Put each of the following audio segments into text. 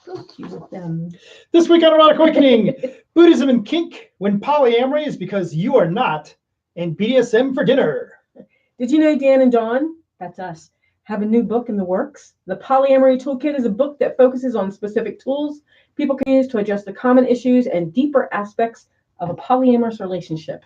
Go to with them. This week on Erotic Awakening, Buddhism and kink, when polyamory is because you are not, and BDSM for dinner. Did you know Dan and Dawn, that's us, have a new book in the works? The Polyamory Toolkit is a book that focuses on specific tools people can use to address the common issues and deeper aspects of a polyamorous relationship.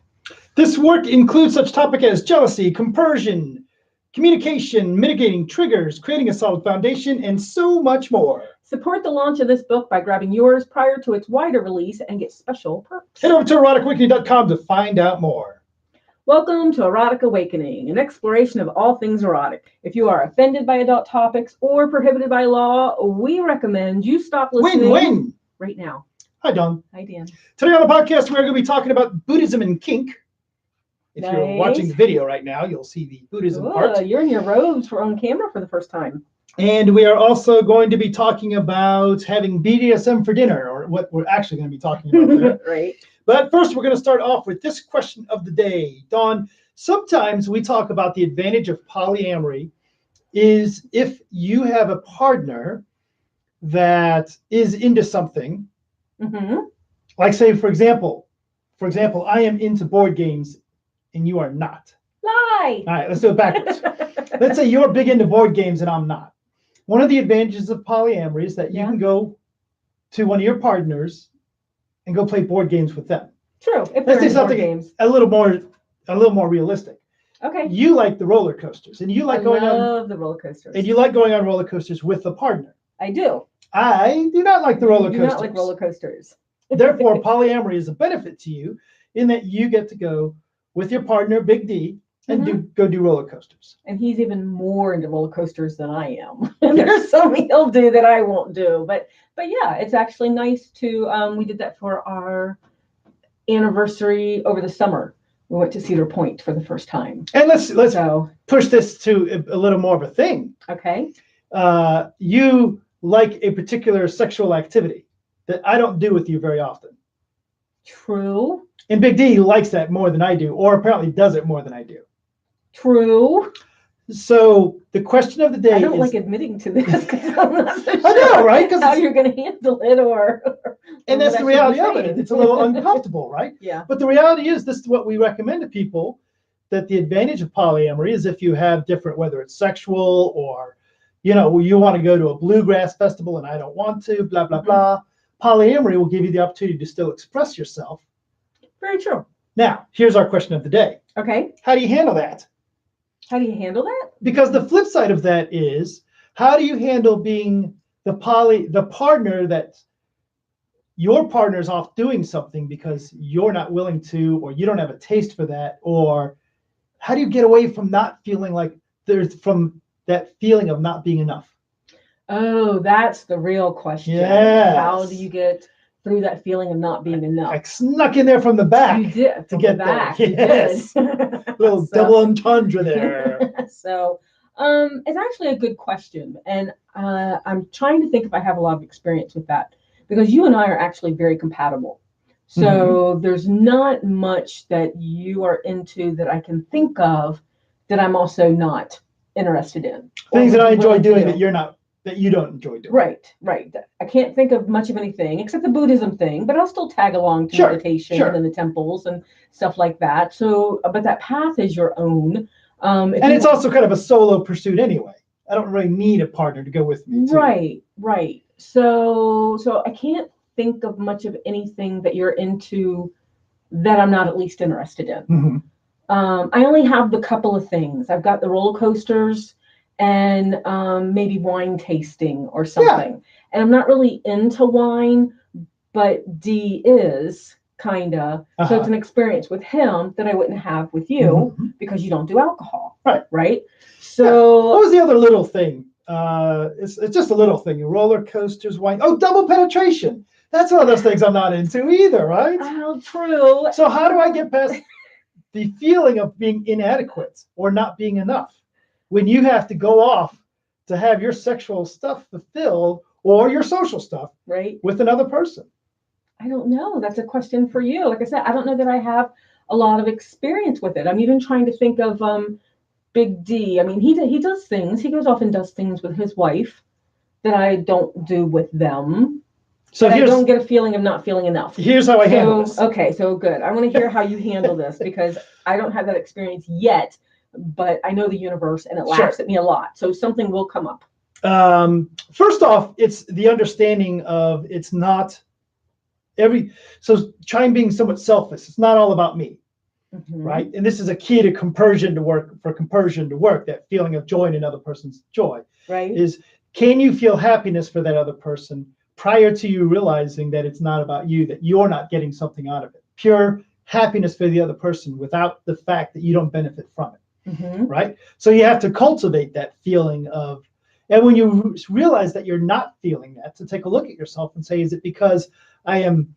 This work includes such topics as jealousy, compersion, communication, mitigating triggers, creating a solid foundation, and so much more. Support the launch of this book by grabbing yours prior to its wider release and get special perks. Head over to eroticawakening.com to find out more. Welcome to Erotic Awakening, an exploration of all things erotic. If you are offended by adult topics or prohibited by law, we recommend you stop listening Win-win. right now. Hi, Dawn. Hi, Dan. Today on the podcast, we're going to be talking about Buddhism and kink. If you're Nice. watching the video right now, you'll see the Buddhism part. You're in your robes for on camera for the first time. And we are also going to be talking about having BDSM for dinner, or what we're actually going to be talking about there. Right. But first, we're going to start off with this question of the day. Dawn, sometimes we talk about the advantage of polyamory is if you have a partner that is into something, like say, for example, I am into board games and you are not. Lie. All right, let's do it backwards. Let's say you're big into board games and I'm not. One of the advantages of polyamory is that you can go to one of your partners and go play board games with them. True. If Let's they're say something games. a little more realistic. Okay. You like the roller coasters, and you like I going love the roller coasters. and you like going on roller coasters with a partner. I do. I do not like the roller I do coasters. not like roller coasters. Therefore, polyamory is a benefit to you in that you get to go with your partner, Big D, and go do roller coasters. And he's even more into roller coasters than I am. There's some he'll do that I won't do. But yeah, it's actually nice to we did that for our anniversary over the summer. We went to Cedar Point for the first time. And let's push this to a little more of a thing. Okay. You like a particular sexual activity that I don't do with you very often. True. And Big D likes that more than I do, or apparently does it more than I do. True. So the question of the day I don't is, like admitting to this because I'm not so sure I know, right? how you're going to handle it and that's the reality of it. It's a little uncomfortable, right? Yeah. But the reality is, this is what we recommend to people, that the advantage of polyamory is if you have different, whether it's sexual or, you want to go to a bluegrass festival and I don't want to, blah, blah, blah. Polyamory will give you the opportunity to still express yourself. Very true. Now, here's our question of the day. Okay. How do you handle that? How do you handle that? Because the flip side of that is, how do you handle being the partner that your partner's off doing something because you're not willing to, or you don't have a taste for that, or how do you get away from not feeling like from that feeling of not being enough? Oh, that's the real question. Yes. How do you get through that feeling of not being enough? I snuck in there from the back. You did. To get back. there. Yes. You did. Little double entendre there. So it's actually a good question. And I'm trying to think if I have a lot of experience with that, because you and I are actually very compatible. So there's not much that you are into that I can think of that I'm also not interested in. Things that I enjoy doing that you don't enjoy doing. Right. I can't think of much of anything except the Buddhism thing, but I'll still tag along to meditation and the temples and stuff like that. So, but that path is your own. And it's also kind of a solo pursuit anyway. I don't really need a partner to go with me. Right. So I can't think of much of anything that you're into that I'm not at least interested in. I only have the couple of things. I've got the roller coasters and maybe wine tasting or something. Yeah. And I'm not really into wine, but D is kind of. So it's an experience with him that I wouldn't have with you because you don't do alcohol. Right? So what was the other little thing? It's just a little thing. Roller coasters, wine. Oh, double penetration. That's one of those things I'm not into either, right? Oh, true. So how do I get past the feeling of being inadequate or not being enough when you have to go off to have your sexual stuff fulfilled or your social stuff with another person? I don't know. That's a question for you. Like I said, I don't know that I have a lot of experience with it. I'm even trying to think of Big D. I mean, he does things. He goes off and does things with his wife. that I don't do with them. So I don't get a feeling of not feeling enough. Here's how I handle this. Okay, so good. I want to hear how you handle this because I don't have that experience yet, but I know the universe and it laughs at me a lot. So something will come up. First off, it's the understanding of it's not so trying being somewhat selfless. It's not all about me. Right? And this is a key to compersion to work, that feeling of joy in another person's joy. Right. Is can you feel happiness for that other person prior to you realizing that it's not about you, that you're not getting something out of it? Pure happiness for the other person without the fact that you don't benefit from it. Right? So you have to cultivate that feeling of, and when you realize that you're not feeling that, to take a look at yourself and say, is it because I am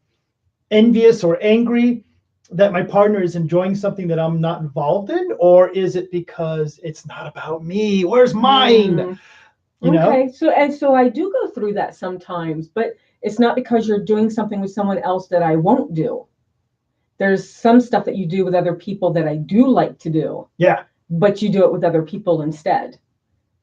envious or angry that my partner is enjoying something that I'm not involved in, or is it because it's not about me? Where's mine? You know? So I do go through that sometimes, but it's not because you're doing something with someone else that I won't do. There's some stuff that you do with other people that I do like to do. Yeah. But you do it with other people instead.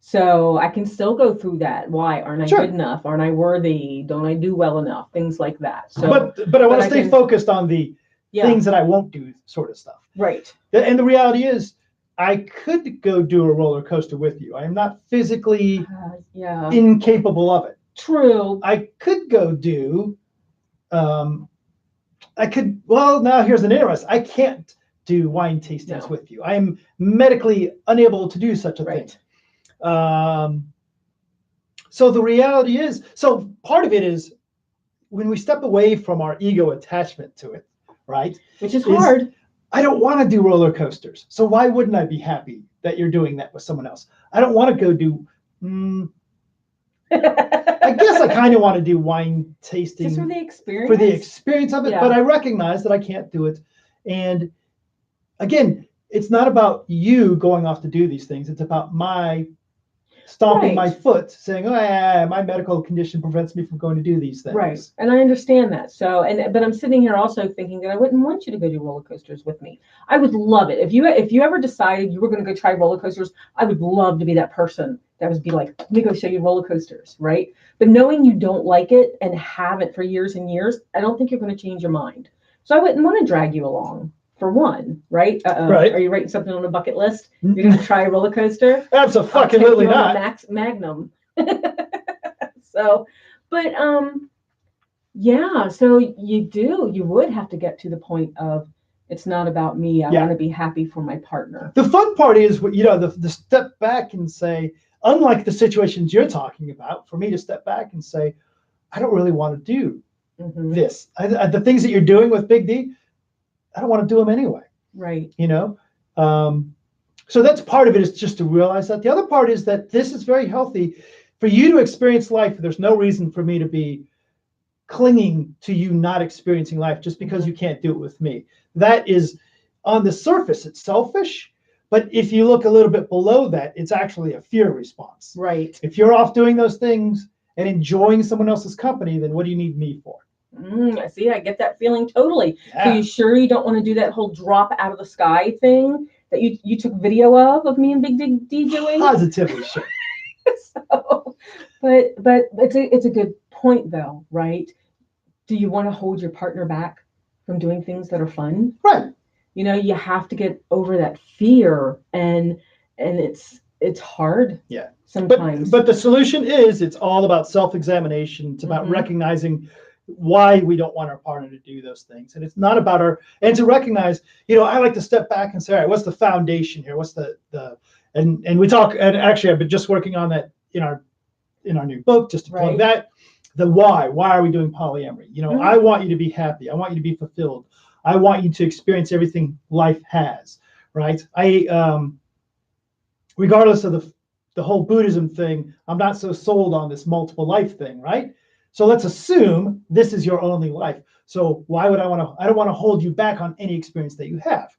So I can still go through that. Why aren't I good enough? Aren't I worthy? Don't I do well enough? Things like that. So, but I want to stay focused on the things that I won't do, sort of stuff. Right. And the reality is, I could go do a roller coaster with you. I am not physically incapable of it. True. I could go do. Well, now here's an interest. I can't do wine tastings with you. I am medically unable to do such a thing. So the reality is, so part of it is when we step away from our ego attachment to it, right? Which is hard. I don't want to do roller coasters. So why wouldn't I be happy that you're doing that with someone else? I don't want to go do, I guess I kind of want to do wine tasting. Just for the experience? For the experience of it, but I recognize that I can't do it. And again, it's not about you going off to do these things. It's about my stomping my foot, saying, "Oh, my medical condition prevents me from going to do these things." Right, and I understand that. So, but I'm sitting here also thinking that I wouldn't want you to go do roller coasters with me. I would love it if you ever decided you were going to go try roller coasters. I would love to be that person that would be like, "Let me go show you roller coasters," right? But knowing you don't like it and haven't for years and years, I don't think you're going to change your mind. So I wouldn't want to drag you along. For one, right? Are you writing something on a bucket list? You're going to try a roller coaster? Absolutely not. Magnum. So, but yeah. So you would have to get to the point of it's not about me. I want to be happy for my partner. The fun part is, the step back and say, unlike the situations you're talking about, for me to step back and say, I don't really want to do this. The things that you're doing with Big D, I don't want to do them anyway. Right. So that's part of it, is just to realize that. The other part is that this is very healthy for you to experience life. There's no reason for me to be clinging to you not experiencing life just because you can't do it with me. That is, on the surface, it's selfish. But if you look a little bit below that, it's actually a fear response. Right. If you're off doing those things and enjoying someone else's company, then what do you need me for? I see. I get that feeling totally. Yeah. So you sure you don't want to do that whole drop out of the sky thing that you took video of me and Big D doing? Positively sure. So, but it's a good point though, right? Do you want to hold your partner back from doing things that are fun? Right. You have to get over that fear, and it's hard. Yeah. Sometimes. But the solution is, it's all about self-examination. It's about recognizing why we don't want our partner to do those things. And it's not about and to recognize, I like to step back and say, all right, what's the foundation here? What's and we talk, and actually I've been just working on that in our new book, just to plug that, the why are we doing polyamory? I want you to be happy. I want you to be fulfilled. I want you to experience everything life has, right? Regardless of the whole Buddhism thing, I'm not so sold on this multiple life thing, right? So let's assume this is your only life. So why would I don't want to hold you back on any experience that you have.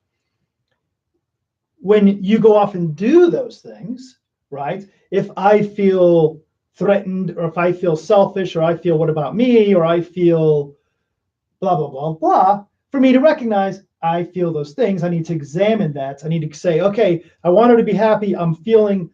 When you go off and do those things, right? If I feel threatened, or if I feel selfish, or I feel what about me, or I feel blah, blah, blah, blah, for me to recognize I feel those things, I need to examine that. I need to say, okay, I want her to be happy. I'm feeling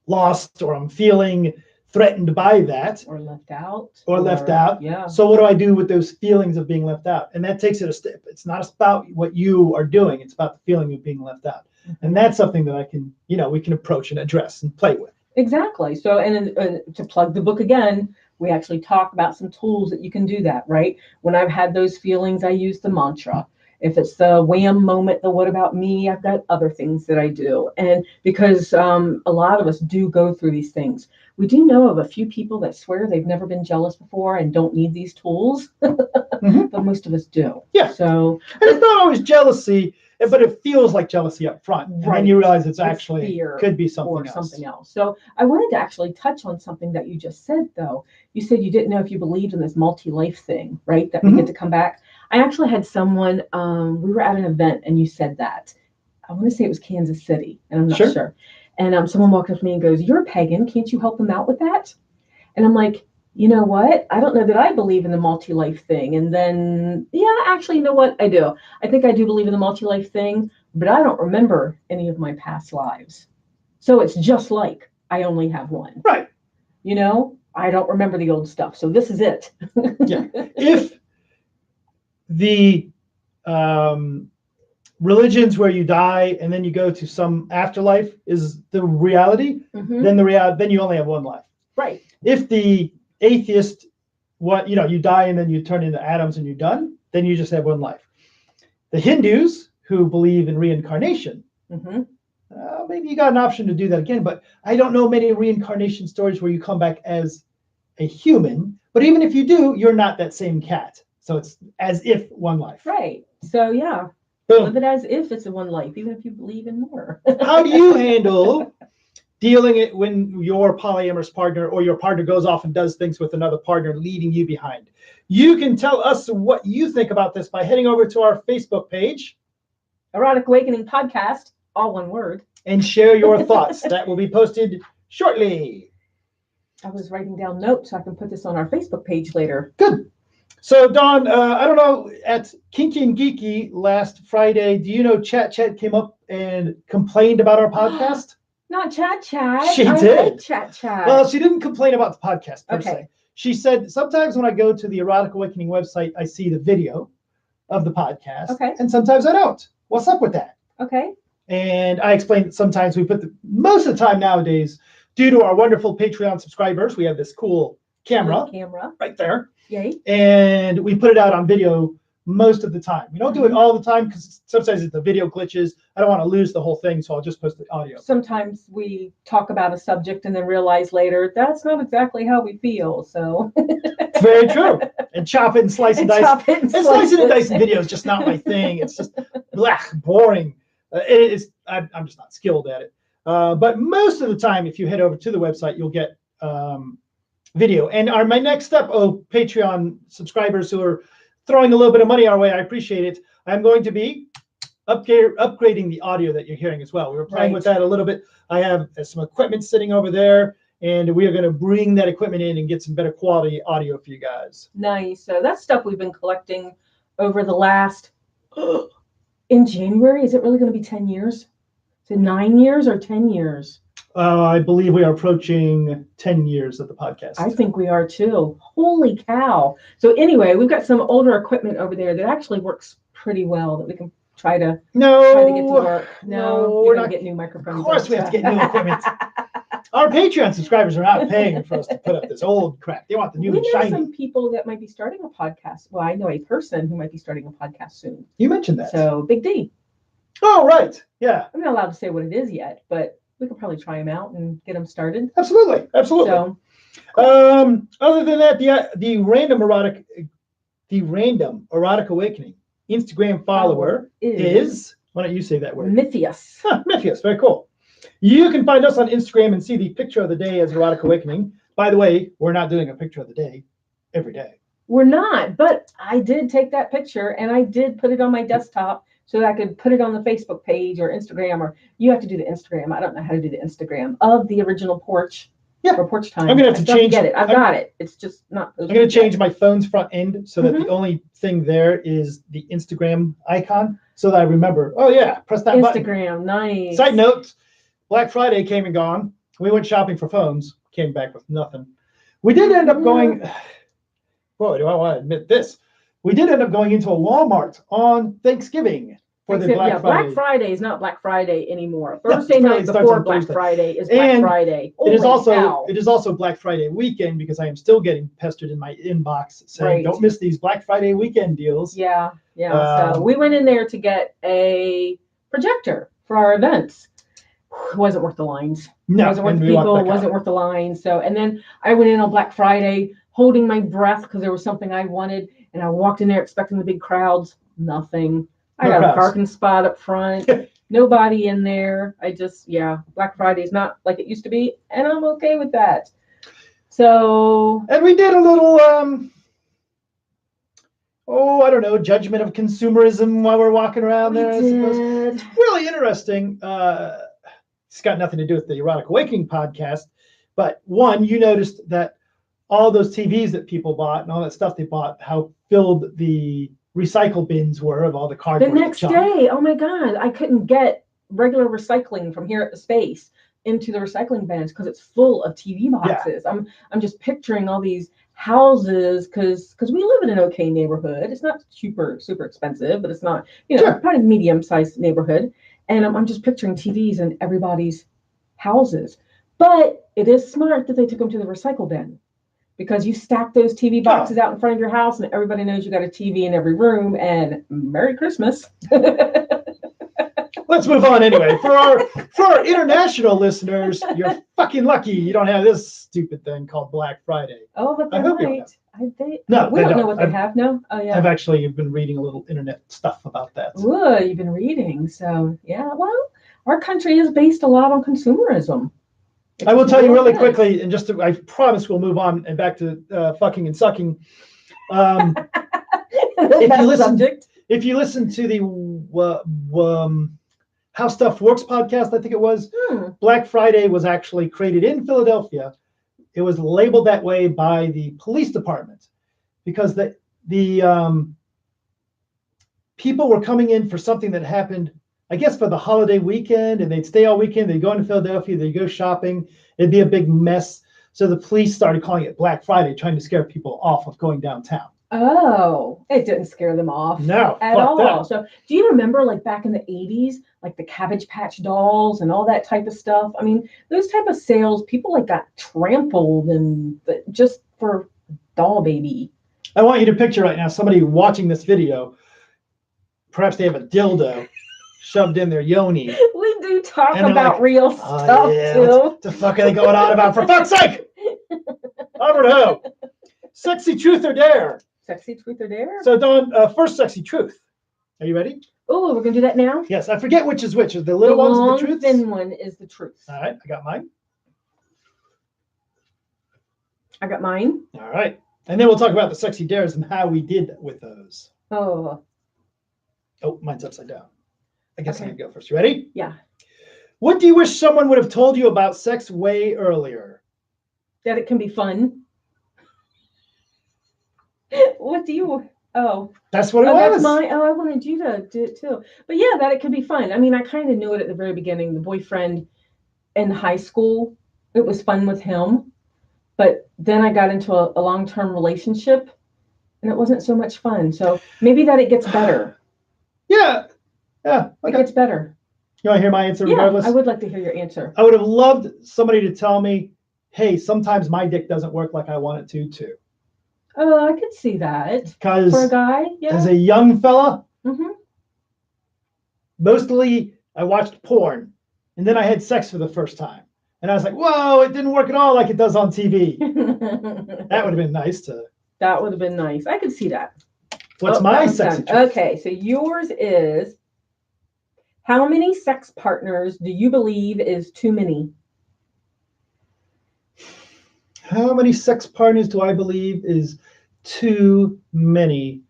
lost or I'm feeling threatened by that. Or left out. Or left out. Yeah. So what do I do with those feelings of being left out? And that takes it a step. It's not about what you are doing. It's about the feeling of being left out. Mm-hmm. And that's something that I can, we can approach and address and play with. Exactly. So, and to plug the book again, we actually talk about some tools that you can do that, right? When I've had those feelings, I use the mantra. If it's the wham moment, the what about me, I've got other things that I do. And because a lot of us do go through these things. We do know of a few people that swear they've never been jealous before and don't need these tools, Mm-hmm. but most of us do. Yeah. So, and it's not always jealousy, but it feels like jealousy up front. And then you realize it's actually fear could be something or else. something else. So I wanted to actually touch on something that you just said, though. You said you didn't know if you believed in this multi-life thing, right? That we Mm-hmm. get to come back. I actually had someone, we were at an event and you said that. I want to say it was Kansas City, and I'm not sure. And someone walked up to me and goes, "You're a pagan. Can't you help them out with that?" And I'm like, you know what? I don't know that I believe in the multi-life thing. And then, yeah, actually, you know what? I do. I think I do believe in the multi-life thing, but I don't remember any of my past lives. So it's just like I only have one. Right. I don't remember the old stuff. So this is it. Yeah. If the religions where you die and then you go to some afterlife is the reality, Mm-hmm. then you only have one life. Right. If the atheist, you die and then you turn into atoms and you're done, then you just have one life. The Hindus who believe in reincarnation, Mm-hmm. maybe you got an option to do that again, but I don't know many reincarnation stories where you come back as a human. But even if you do, you're not that same cat. So it's as if one life. Right. So yeah. Boom. Live it as if it's a one life, even if you believe in more. How do you handle dealing it when your polyamorous partner or your partner goes off and does things with another partner, leaving you behind? You can tell us what you think about this by heading over to our Facebook page, Erotic Awakening Podcast, all one word, and share your thoughts. That will be posted shortly. I was writing down notes so I can put this on our Facebook page later. Good. So, Dawn, I don't know, at Kinky and Geeky last Friday, do you know Chat came up and complained about our podcast? Not Chat. She I did. like Chat. Well, she didn't complain about the podcast per Okay. se. She said, sometimes when I go to the Erotic Awakening website, I see the video of the podcast. Okay. And sometimes I don't. What's up with that? Okay. And I explained that sometimes we put most of the time nowadays, due to our wonderful Patreon subscribers, we have this cool camera right there. Yay. And we put it out on video most of the time. We don't do it all the time because sometimes the video glitches. I don't want to lose the whole thing, so I'll just post the audio. Sometimes we talk about a subject and then realize later that's not exactly how we feel. So very true. And chop it and slice and dice. And slicing and dicing video is just not my thing. It's just boring. I'm just not skilled at it. But most of the time, if you head over to the website, you'll get video. And my next step, Patreon subscribers who are throwing a little bit of money our way, I appreciate it. I'm going to be upgrading the audio that you're hearing as well. We were playing with that a little bit. I have some equipment sitting over there, and we are going to bring that equipment in and get some better quality audio for you guys. Nice. So that's stuff we've been collecting over the last, in January, is it really going to be 10 years? Is it 9 years or 10 years? I believe we are approaching 10 years of the podcast. I think we are too. Holy cow. So anyway, we've got some older equipment over there that actually works pretty well that we can try to get to work. No, we're going to get new microphones. Of course we have to get new equipment. Our Patreon subscribers are not paying for us to put up this old crap. They want the new and shiny. We know some people that might be starting a podcast. Well, I know a person who might be starting a podcast soon. You mentioned that. So Big D. Oh, right. Yeah. I'm not allowed to say what it is yet, but we could probably try them out and get them started. Absolutely. So, other than that, the random erotic awakening Instagram follower is, why don't you say that word? Mythius. Mythius. Very cool. You can find us on Instagram and see the picture of the day as Erotic Awakening. By the way, we're not doing a picture of the day every day. We're not, but I did take that picture and I did put it on my desktop so that I could put it on the Facebook page or Instagram, or you have to do the Instagram. I don't know how to do the Instagram of the original porch. Yeah. Or porch time. I'm going to have to change it. I've got it. It's just not. I'm going to change my phone's front end so that the only thing there is the Instagram icon so that I remember, oh yeah, press that button. Instagram, nice. Side note, Black Friday came and gone. We went shopping for phones, came back with nothing. We did end up going, boy, do I want to admit this. We did end up going into a Walmart on Thanksgiving for the Black Friday. Black Friday is not Black Friday anymore. Thursday night before Black Friday is Black Friday. It is also Black Friday weekend because I am still getting pestered in my inbox saying, don't miss these Black Friday weekend deals. Yeah. So we went in there to get a projector for our events. It wasn't worth the lines. No, it wasn't worth the people. It wasn't worth the lines. So, and then I went in on Black Friday holding my breath because there was something I wanted, and I walked in there expecting the big crowds. Nothing. I got a parking spot up front. Nobody in there. Black Friday is not like it used to be, and I'm okay with that. So. And we did a little, I don't know, judgment of consumerism while we're walking around there. I suppose. It's really interesting. It's got nothing to do with the Erotic Awakening podcast, but one, you noticed that all those TVs that people bought and all that stuff they bought, how filled the recycle bins were of all the cardboard. The next day, oh my God, I couldn't get regular recycling from here at the space into the recycling bins because it's full of TV boxes. Yeah. I'm just picturing all these houses because we live in an okay neighborhood. It's not super expensive, but it's not, probably medium-sized neighborhood. And I'm just picturing TVs in everybody's houses. But it is smart that they took them to the recycle bin because you stack those TV boxes out in front of your house and everybody knows you got a TV in every room, and Merry Christmas. Let's move on anyway. For our international listeners, you're fucking lucky you don't have this stupid thing called Black Friday. Oh, but they might. No, we don't know what they have. No. Oh, yeah. I've actually been reading a little internet stuff about that. Ooh, you've been reading. So yeah, well, our country is based a lot on consumerism. I will tell you really quickly, and I promise we'll move on and back to fucking and sucking. If you listen to the How Stuff Works podcast, I think it was, Black Friday was actually created in Philadelphia. It was labeled that way by the police department because the people were coming in for something that happened, I guess, for the holiday weekend, and they'd stay all weekend. They'd go into Philadelphia, they'd go shopping. It'd be a big mess. So the police started calling it Black Friday, trying to scare people off of going downtown. Oh, it didn't scare them off. No, at all. That. So do you remember like back in the 80s, like the Cabbage Patch dolls and all that type of stuff? I mean, those type of sales, people like got trampled and just for doll baby. I want you to picture right now somebody watching this video. Perhaps they have a dildo shoved in their yoni. We do talk about real stuff too. What the fuck are they going on about? For fuck's sake! Over to who? Sexy truth or dare? Sexy truth or dare? So, Dawn, first sexy truth. Are you ready? Oh, we're going to do that now? Yes. I forget which is which. Is the little one's the truth? The thin one is the truth. All right. I got mine. I got mine. All right. And then we'll talk about the sexy dares and how we did with those. Oh, mine's upside down. I guess I can go first. You ready? Yeah. What do you wish someone would have told you about sex way earlier? That it can be fun. What do you? Oh, that's what it was. That's mine. Oh, I wanted you to do it too. But yeah, that it could be fun. I mean, I kind of knew it at the very beginning. The boyfriend in high school, it was fun with him. But then I got into a long-term relationship, and it wasn't so much fun. So maybe that it gets better. Yeah. Okay. It gets better. You want to hear my answer regardless? I would like to hear your answer. I would have loved somebody to tell me, hey, sometimes my dick doesn't work like I want it to, too. Oh, I could see that. Because for a guy, as a young fella, mostly I watched porn, and then I had sex for the first time. And I was like, whoa, it didn't work at all like it does on TV. That would have been nice to. That would have been nice. I could see that. What's my sexy truth? Okay, so yours is, how many sex partners do you believe is too many? How many sex partners do I believe is too many?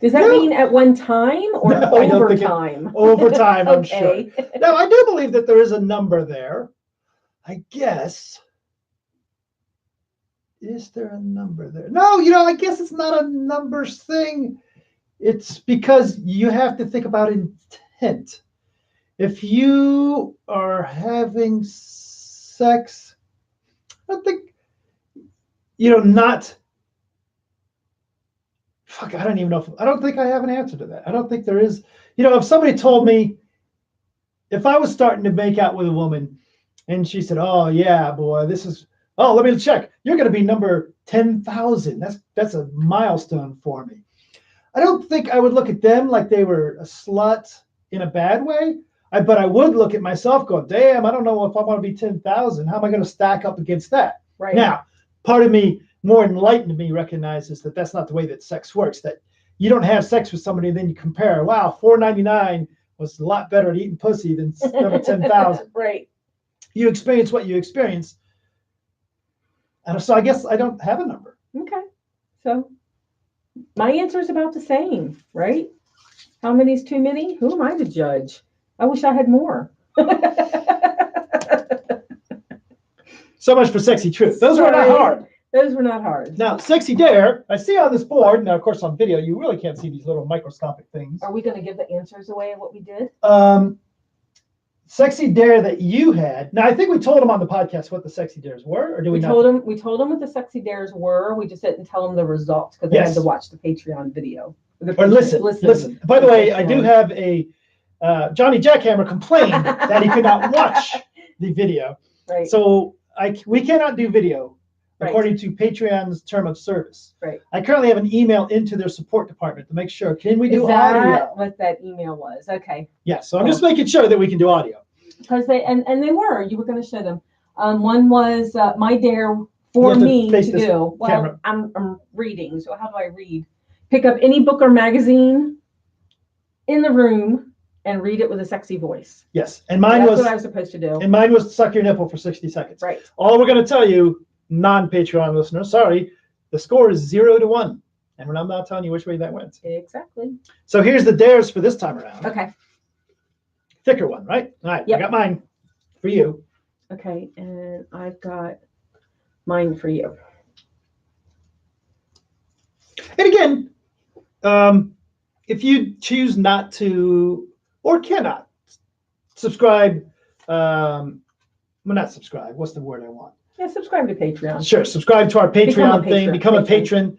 Does that mean at one time or over time? Over time, I'm sure. No, I do believe that there is a number there. I guess. Is there a number there? No, I guess it's not a numbers thing. It's because you have to think about intent. If you are having sex. I don't think, not. Fuck, I don't even know. I don't think I have an answer to that. I don't think there is. If somebody told me, if I was starting to make out with a woman and she said, oh, yeah, boy, let me check. You're going to be number 10,000. That's a milestone for me. I don't think I would look at them like they were a slut in a bad way. But I would look at myself going, damn, I don't know if I want to be 10,000. How am I going to stack up against that? Right. Now, part of me, more enlightened me, recognizes that that's not the way that sex works, that you don't have sex with somebody and then you compare, wow, $4.99 was a lot better at eating pussy than number 10,000. Right. You experience what you experience. And so I guess I don't have a number. Okay. So my answer is about the same, right? How many is too many? Who am I to judge? I wish I had more. So much for sexy truth. Those were not hard. Those were not hard. Now, sexy dare, I see on this board. Now, of course, on video, you really can't see these little microscopic things. Are we going to give the answers away of what we did? Sexy dare that you had. Now, I think we told them on the podcast what the sexy dares were, or do we not? We told them what the sexy dares were. We just didn't tell them the results because they had to watch the Patreon video. Listen. By the way, I do have a Johnny Jackhammer complained that he could not watch the video. Right. So we cannot do video. According to Patreon's term of service. Right. I currently have an email into their support department to make sure. Can we do audio? Is that what that email was? Okay. Yeah, so I'm just making sure that we can do audio. Because they were. You were going to show them. One was my dare for me to do. Well, I'm reading, so how do I read? Pick up any book or magazine in the room and read it with a sexy voice. Yes, and that's what I was supposed to do. And mine was suck your nipple for 60 seconds. Right. All we're going to tell you, non-Patreon listeners, sorry, the score is 0-1, and I'm not telling you which way that went. Exactly. So here's the dares for this time around. Okay. Thicker one, right? All right. Yep. I got mine for you. Okay, and I've got mine for you. And again, if you choose not to or cannot subscribe, not subscribe. What's the word I want? Yeah, subscribe to Patreon. Sure, subscribe to our Patreon thing. Become a patron.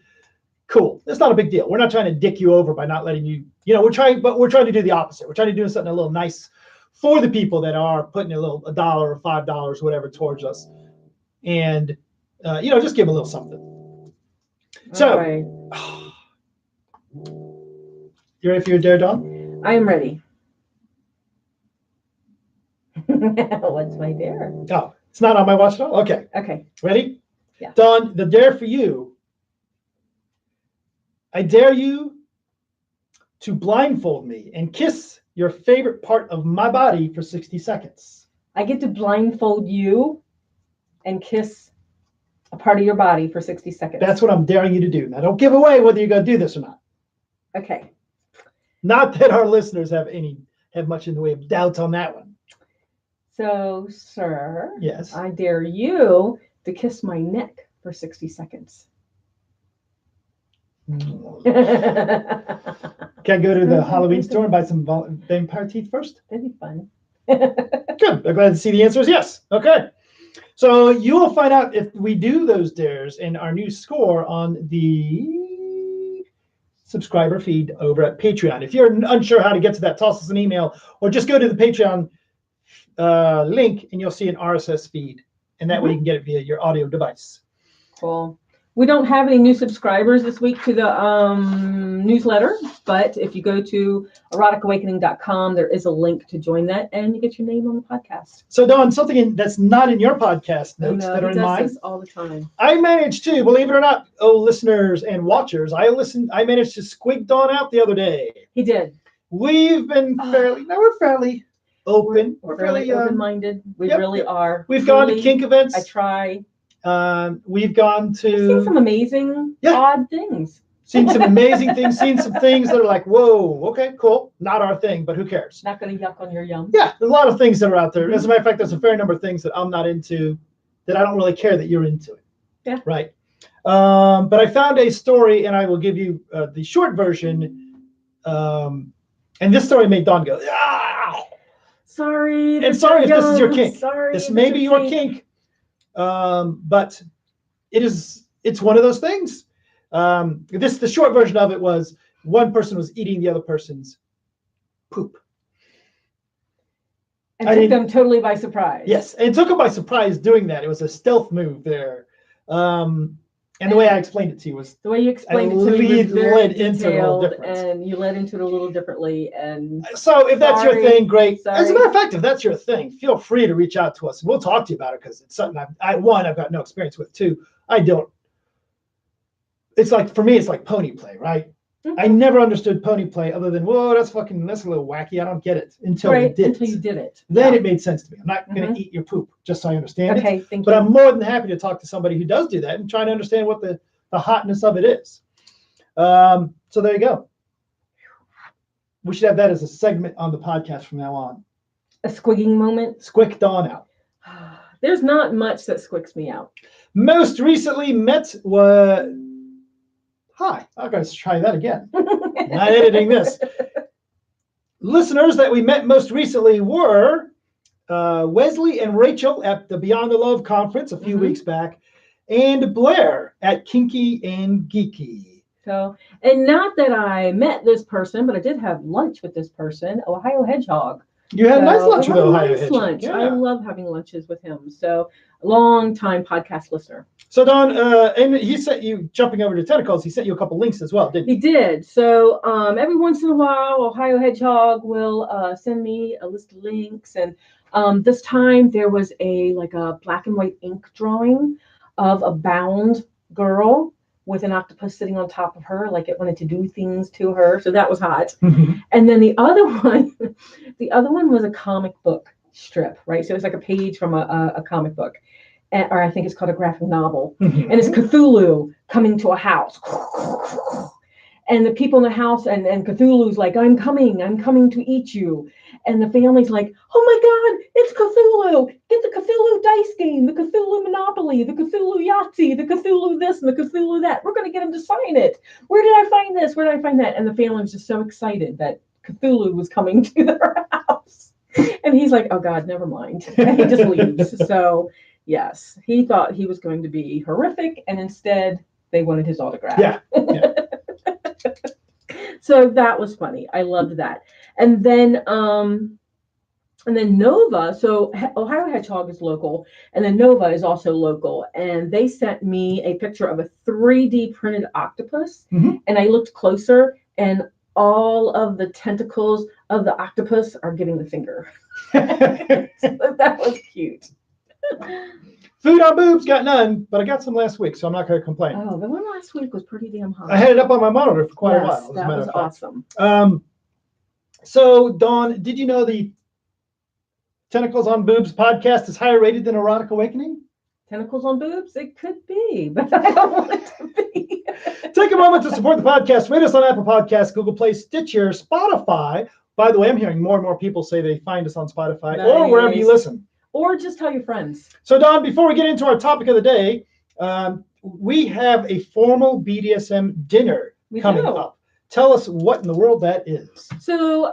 Cool. It's not a big deal. We're not trying to dick you over by not letting you. We're trying to do the opposite. We're trying to do something a little nice for the people that are putting $1 or $5, whatever, towards us, and just give them a little something. So, right. You ready for your dare, Dawn? I am ready. What's my dare? Oh, it's not on my watch at all? Okay. Okay. Ready? Yeah. Dawn, the dare for you. I dare you to blindfold me and kiss your favorite part of my body for 60 seconds. I get to blindfold you and kiss a part of your body for 60 seconds. That's what I'm daring you to do. Now, don't give away whether you're going to do this or not. Okay. Not that our listeners have much in the way of doubt on that one. So, sir, yes, I dare you to kiss my neck for 60 seconds. Can I go to the Halloween store and buy some vampire teeth first? That'd be fun. Good. I'm glad to see the answer is yes. Okay. So you will find out if we do those dares and our new score on the subscriber feed over at Patreon. If you're unsure how to get to that, toss us an email or just go to the Patreon link and you'll see an RSS feed. And that way you can get it via your audio device. Cool. We don't have any new subscribers this week to the newsletter, but if you go to eroticawakening.com, there is a link to join that, and you get your name on the podcast. So, Dawn, something that's not in your podcast notes that are in mine. This all the time. I managed to, believe it or not, listeners and watchers, I managed to squig Dawn out the other day. He did. We've been we're fairly open. We're fairly open-minded. We really are. We've gone to kink events. I try. We've gone to. I've seen some amazing, odd things. Seen some amazing things. Seen some things that are like, whoa, okay, cool. Not our thing, but who cares? Not going to yuck on your yum. Yeah, there's a lot of things that are out there. As a matter of fact, there's a fair number of things that I'm not into, that I don't really care that you're into it. Yeah. Right. But I found a story, and I will give you the short version. And this story made Dawn go, ah! Sorry. And sorry if this is your kink. Sorry. This may be your kink. But it's one of those things. The short version of it was one person was eating the other person's poop. And took them totally by surprise. Yes, and took them by surprise doing that. It was a stealth move there. And the way I explained it to you was the way you explained it to me was very detailed, and you led into it a little differently. And so, if that's your thing, great. As a matter of fact, if that's your thing, feel free to reach out to us. We'll talk to you about it because it's something I've got no experience with. Two, I don't. It's like, for me, it's like pony play, right? Mm-hmm. I never understood pony play other than, whoa, that's a little wacky. I don't get it until you did it. Then it made sense to me. I'm not going to eat your poop, just so I understand it. Thank you. But I'm more than happy to talk to somebody who does do that and try to understand what the hotness of it is. So there you go. We should have that as a segment on the podcast from now on. A squigging moment? Squick Dawn out. There's not much that squicks me out. Most recently met was... Hi, I've got to try that again. Not editing this. Listeners that we met most recently were Wesley and Rachel at the Beyond the Love conference a few weeks back, and Blair at Kinky and Geeky. So, and not that I met this person, but I did have lunch with this person, Ohio Hedgehog. You had a nice lunch with Ohio Hedgehog. Lunch. Yeah. I love having lunches with him. So, a long time podcast listener. So, Don, and he sent you, jumping over to tentacles, he sent you a couple links as well, didn't he? He did. So, every once in a while, Ohio Hedgehog will send me a list of links. And this time there was a black and white ink drawing of a bound girl with an octopus sitting on top of her, like it wanted to do things to her. So that was hot. Mm-hmm. And then the other one was a comic book strip, right? So it's like a page from a comic book, or I think it's called a graphic novel. Mm-hmm. And it's Cthulhu coming to a house. And the people in the house, and Cthulhu's like, I'm coming to eat you. And the family's like, oh my God, it's Cthulhu. Get the Cthulhu dice game, the Cthulhu Monopoly, the Cthulhu Yahtzee, the Cthulhu this and the Cthulhu that. We're going to get him to sign it. Where did I find this? Where did I find that? And the family was just so excited that Cthulhu was coming to their house. And he's like, oh God, never mind. And he just leaves. So yes, he thought he was going to be horrific. And instead they wanted his autograph. Yeah. So that was funny. I loved that. And then Nova, so Ohio Hedgehog is local, and then Nova is also local. And they sent me a picture of a 3D printed octopus. Mm-hmm. And I looked closer, and all of the tentacles of the octopus are giving the finger. So that was cute. Food on boobs, got none, but I got some last week, so I'm not going to complain. Oh, the one last week was pretty damn hot. I had it up on my monitor for quite a while. That was awesome. So, Dawn, did you know the Tentacles on Boobs podcast is higher rated than Erotic Awakening? Tentacles on Boobs? It could be, but I don't want it to be. Take a moment to support the podcast. Rate us on Apple Podcasts, Google Play, Stitcher, Spotify. By the way, I'm hearing more and more people say they find us on Spotify or wherever you listen. Or just tell your friends. So, Dawn, before we get into our topic of the day, we have a formal BDSM dinner coming up. Tell us what in the world that is. So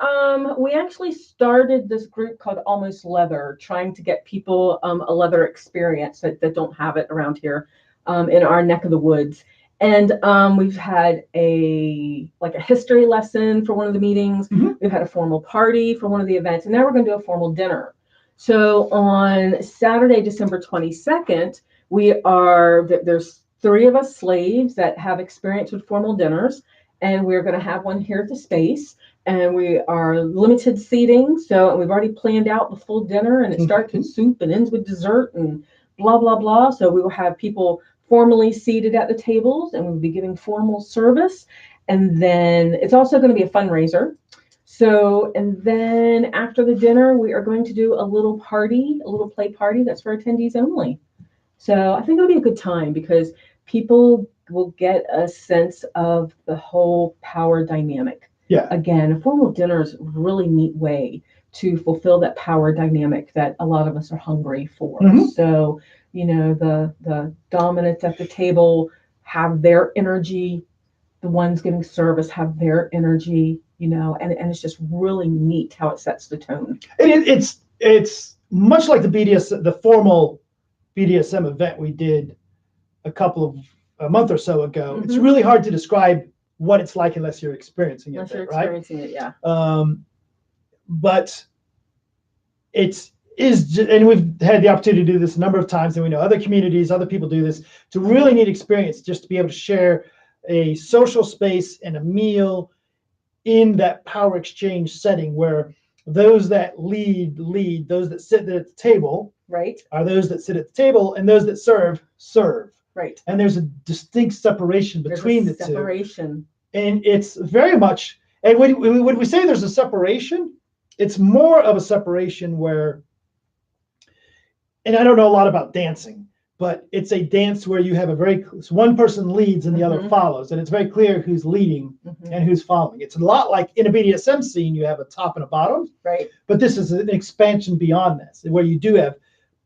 we actually started this group called Almost Leather, trying to get people a leather experience that don't have it around here in our neck of the woods. And we've had a history lesson for one of the meetings. Mm-hmm. We've had a formal party for one of the events. And now we're going to do a formal dinner. So on Saturday, December 22nd, there's 3 of us slaves that have experience with formal dinners, and we're going to have one here at the space, and we are limited seating. So we've already planned out the full dinner, and it starts with soup and ends with dessert and blah, blah, blah. So we will have people formally seated at the tables, and we'll be giving formal service. And then it's also going to be a fundraiser. So, and then after the dinner, we are going to do a little play party that's for attendees only. So I think it'll be a good time because people will get a sense of the whole power dynamic. Yeah. Again, a formal dinner is a really neat way to fulfill that power dynamic that a lot of us are hungry for. Mm-hmm. So, the dominants at the table have their energy. The ones giving service have their energy. And it's just really neat how it sets the tone. It's much like the BDSM, the formal BDSM event we did a month or so ago. It's really hard to describe what it's like unless you're experiencing it, right? Yeah. But and we've had the opportunity to do this a number of times, and we know other communities, other people do this. It's a really neat experience just to be able to share a social space and a meal in that power exchange setting where those that lead, those that sit at the table are those that sit at the table, and those that serve. Right. And there's a distinct separation between the two. And it's very much, and when we say there's a separation, it's more of a separation where, and I don't know a lot about dancing, but it's a dance where you have one person leads and the other follows, and it's very clear who's leading and who's following. It's a lot like in a BDSM scene, you have a top and a bottom, right? But this is an expansion beyond this, where you do have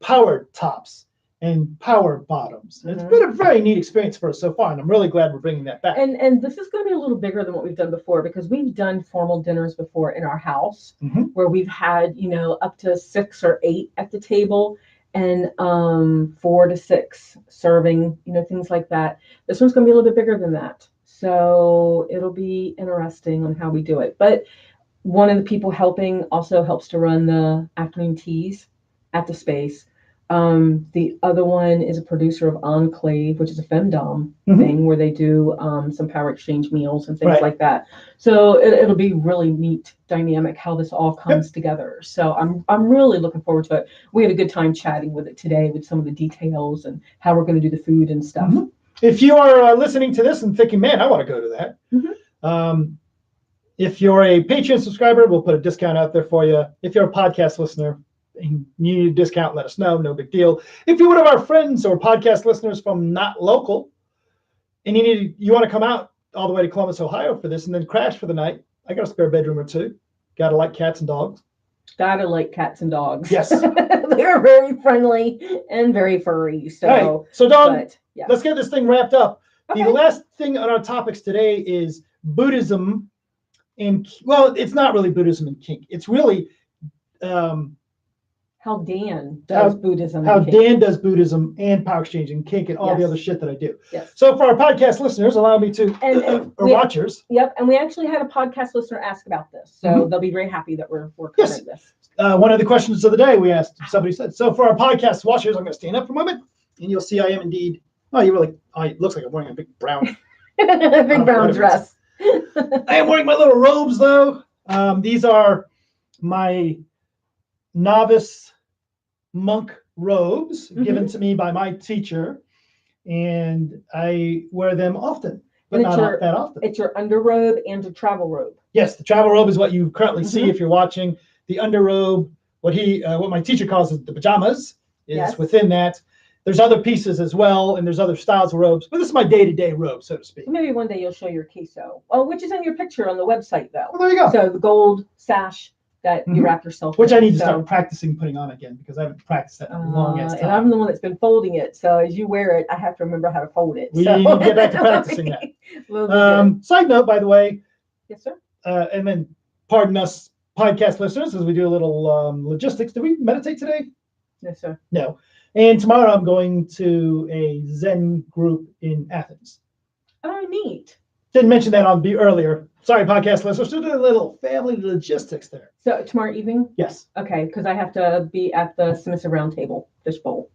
power tops and power bottoms. And it's been a very neat experience for us so far, and I'm really glad we're bringing that back. And this is going to be a little bigger than what we've done before, because we've done formal dinners before in our house where we've had, up to 6 or 8 at the table, and 4 to 6 serving, things like that. This one's going to be a little bit bigger than that. So it'll be interesting on how we do it. But one of the people helping also helps to run the afternoon teas at the space. The other one is a producer of Enclave, which is a femdom thing where they do some power exchange meals and things like that. So it'll be really neat dynamic how this all comes together. So I'm really looking forward to it. We had a good time chatting with it today with some of the details and how we're going to do the food and stuff. If you are listening to this and thinking, man, I want to go to that. If you're a Patreon subscriber, we'll put a discount out there for you. If you're a podcast listener, and you need a discount, let us know. No big deal. If you're one of our friends or podcast listeners from not local, and you want to come out all the way to Columbus, Ohio for this, and then crash for the night, I got a spare bedroom or 2. Gotta like cats and dogs. Gotta like cats and dogs. Yes. They are very friendly and very furry. So, right. So Dawn, let's get this thing wrapped up. Okay. The last thing on our topics today is Buddhism and, well, it's not really Buddhism and kink. It's really how Dan does Buddhism. How Dan does Buddhism and power exchange and kink and all the other shit that I do. Yes. So for our podcast listeners, allow me to, or watchers. Yep. And we actually had a podcast listener ask about this. So they'll be very happy that we're covering this. One of the questions of the day we asked, somebody said, so for our podcast watchers, I'm going to stand up for a moment and you'll see I am indeed, it looks like I'm wearing a big brown. Big brown dress. I am wearing my little robes though. These are my novice monk robes given to me by my teacher, and I wear them often, but not that often. It's your underrobe and your travel robe. Yes, the travel robe is what you currently see if you're watching. The underrobe, what my teacher calls the pajamas, is within that. There's other pieces as well, and there's other styles of robes, but this is my day-to-day robe, so to speak. Maybe one day you'll show your queso, which is in your picture on the website, though. Well, there you go. So the gold sash that you wrap yourself which I need to start practicing putting on again, because I haven't practiced that in a long ass time. And I'm the one that's been folding it, so as you wear it, I have to remember how to fold it. We need to get back to practicing that. Side note, by the way. Yes, sir. And then pardon us, podcast listeners, as we do a little logistics. Did we meditate today? Yes, sir. No. And tomorrow I'm going to a Zen group in Athens. Oh, neat. Didn't mention that earlier. Sorry, podcast listeners. Still doing a little family logistics there. So tomorrow evening? Yes. Okay, because I have to be at the Submissive Roundtable Fishbowl.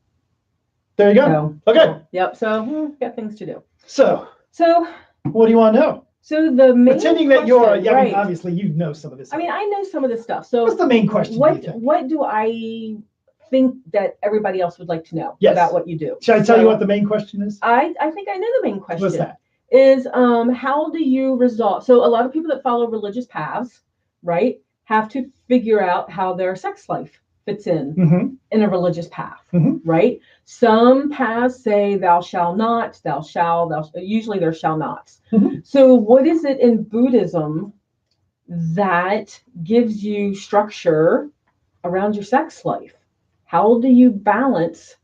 There you go. So, okay. Yep. So got things to do. So what do you want to know? So the main pretending that you're, I mean, obviously you know some of this. I mean, I know some of this stuff. So what's the main question? What do I think that everybody else would like to know about what you do? Should I tell you what the main question is? I think I know the main question. What's that? Is how do you resolve? So a lot of people that follow religious paths, right, have to figure out how their sex life fits in a religious path, right? Some paths say thou shall not, thou shall, usually there shall nots. So what is it in Buddhism that gives you structure around your sex life? How do you balance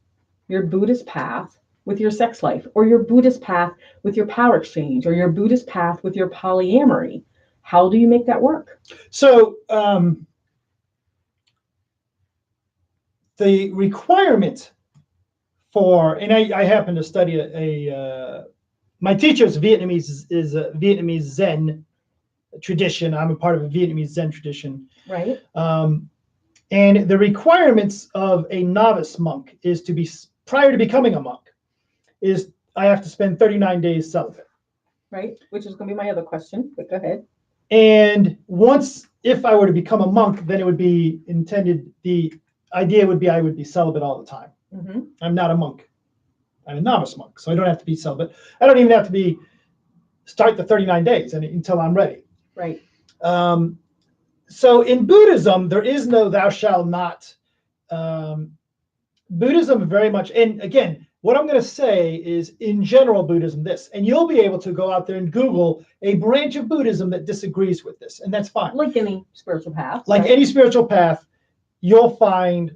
your Buddhist path with your sex life, or your Buddhist path with your power exchange, or your Buddhist path with your polyamory? How do you make that work? So the requirement and I happen to study my teacher is a Vietnamese Zen tradition. I'm a part of a Vietnamese Zen tradition. Right. And the requirements of a novice monk is to be, prior to becoming a monk, is I have to spend 39 days celibate. Right, which is going to be my other question, but go ahead. And if I were to become a monk, then it would be intended, the idea would be I would be celibate all the time. Mm-hmm. I'm not a monk. I'm a novice monk, so I don't have to be celibate. I don't even have to start the 39 days until I'm ready. Right. So in Buddhism, there is no thou shalt not. Buddhism very much, and again, what I'm going to say is in general Buddhism this, and you'll be able to go out there and Google a branch of Buddhism that disagrees with this, and that's fine. Like any spiritual path. Like any spiritual path, you'll find,